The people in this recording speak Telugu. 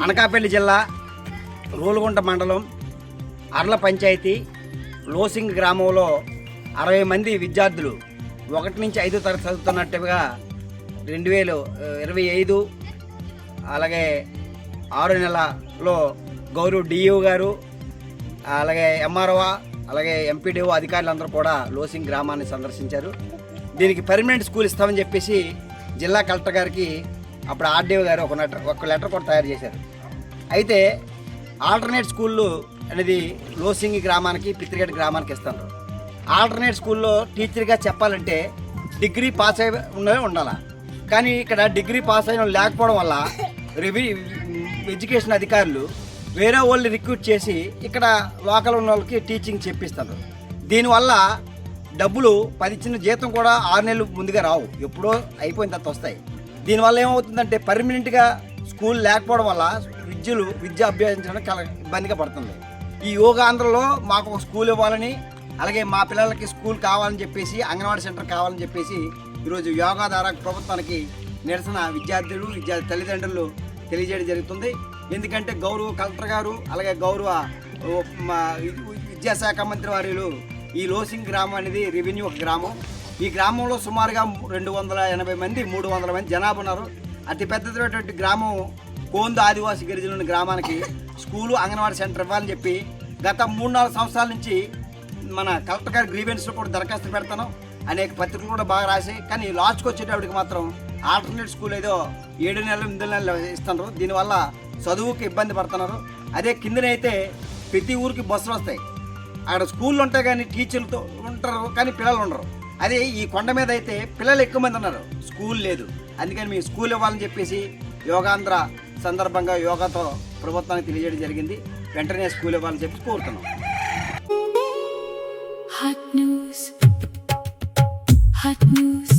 అనకాపల్లి జిల్లా రోలుగుంట మండలం అర్ల పంచాయతీ లోసింగ్ గ్రామంలో 60 మంది విద్యార్థులు 1 నుంచి 5 తరగతి చదువుతున్నట్టుగా 2025 అలాగే 6 నెలలో గౌరవ డిఓ గారు అలాగే ఎంఆర్ఓ అలాగే ఎంపీడీఓ అధికారులందరూ కూడా లోసింగ్ గ్రామాన్ని సందర్శించారు. దీనికి పర్మనెంట్ స్కూల్ ఇస్తామని చెప్పేసి జిల్లా కలెక్టర్ గారికి అప్పుడు ఆర్డీఓ గారు ఒక లెటర్ కూడా తయారు చేశారు. అయితే ఆల్టర్నేట్ స్కూళ్ళు అనేది లోసింగ్ గ్రామానికి పిత్రిగడ్డ గ్రామానికి ఇస్తారు. ఆల్టర్నేట్ స్కూల్లో టీచర్గా చెప్పాలంటే డిగ్రీ పాస్ అయి ఉండాలి. కానీ ఇక్కడ డిగ్రీ పాస్ అయిన లేకపోవడం వల్ల ఎడ్యుకేషన్ అధికారులు వేరే వాళ్ళని రిక్రూట్ చేసి ఇక్కడ లోకల్ ఉన్న వాళ్ళకి టీచింగ్ చెప్పిస్తారు. దీనివల్ల డబ్బులు 10 ఇచ్చిన జీతం కూడా 6 నెలలు ముందుగా రావు, ఎప్పుడో అయిపోయిన తర్వాత వస్తాయి. దీనివల్ల ఏమవుతుందంటే పర్మనెంట్గా స్కూల్ లేకపోవడం వల్ల విద్య అభ్యసించడానికి చాలా ఇబ్బందిగా పడుతుంది. ఈ యోగాంధ్రలో మాకు ఒక స్కూల్ ఇవ్వాలని అలాగే మా పిల్లలకి స్కూల్ కావాలని చెప్పేసి అంగన్వాడీ సెంటర్ కావాలని చెప్పేసి ఈరోజు యోగా ద్వారా ప్రభుత్వానికి నిరసన విద్యార్థులు తల్లిదండ్రులు తెలియజేయడం జరుగుతుంది. ఎందుకంటే గౌరవ కలెక్టర్ గారు అలాగే గౌరవ విద్యాశాఖ మంత్రి వారిలు ఈ లోసింగ్ గ్రామం అనేది రెవెన్యూ ఒక గ్రామం. ఈ గ్రామంలో సుమారుగా 280 మంది 300 మంది జనాభా ఉన్నారు. అతి పెద్దటువంటి గ్రామం కోందు ఆదివాసీ గిరిజనుల గ్రామానికి స్కూలు అంగన్వాడీ సెంటర్ ఇవ్వాలని చెప్పి గత 3-4 సంవత్సరాల నుంచి మన కలెక్టర్ గారి గ్రీవెన్స్లో కూడా దరఖాస్తు పెడతాను. అనేక పత్రికలు కూడా బాగా రాసి, కానీ లాస్ట్కి వచ్చేటప్పటికి మాత్రం ఆల్టర్నేట్ స్కూల్ ఏదో 7 నెలలు 8 నెలలు ఇస్తున్నారు. దీనివల్ల చదువుకి ఇబ్బంది పడుతున్నారు. అదే కిందనైతే ప్రతి ఊరికి బస్సులు వస్తాయి, అక్కడ స్కూళ్ళు ఉంటాయి కానీ టీచర్లతో ఉంటారు కానీ పిల్లలు ఉండరు. అదే ఈ కొండ మీద అయితే పిల్లలు ఎక్కువ మంది ఉన్నారు, స్కూల్ లేదు. అందుకని మీ స్కూల్ ఇవ్వాలని చెప్పేసి యోగాంధ్ర సందర్భంగా యోగాతో ప్రభుత్వానికి తెలియజేయడం జరిగింది. వెంటనే స్కూల్ ఇవ్వాలని చెప్పి కోరుతున్నాం. Hot news.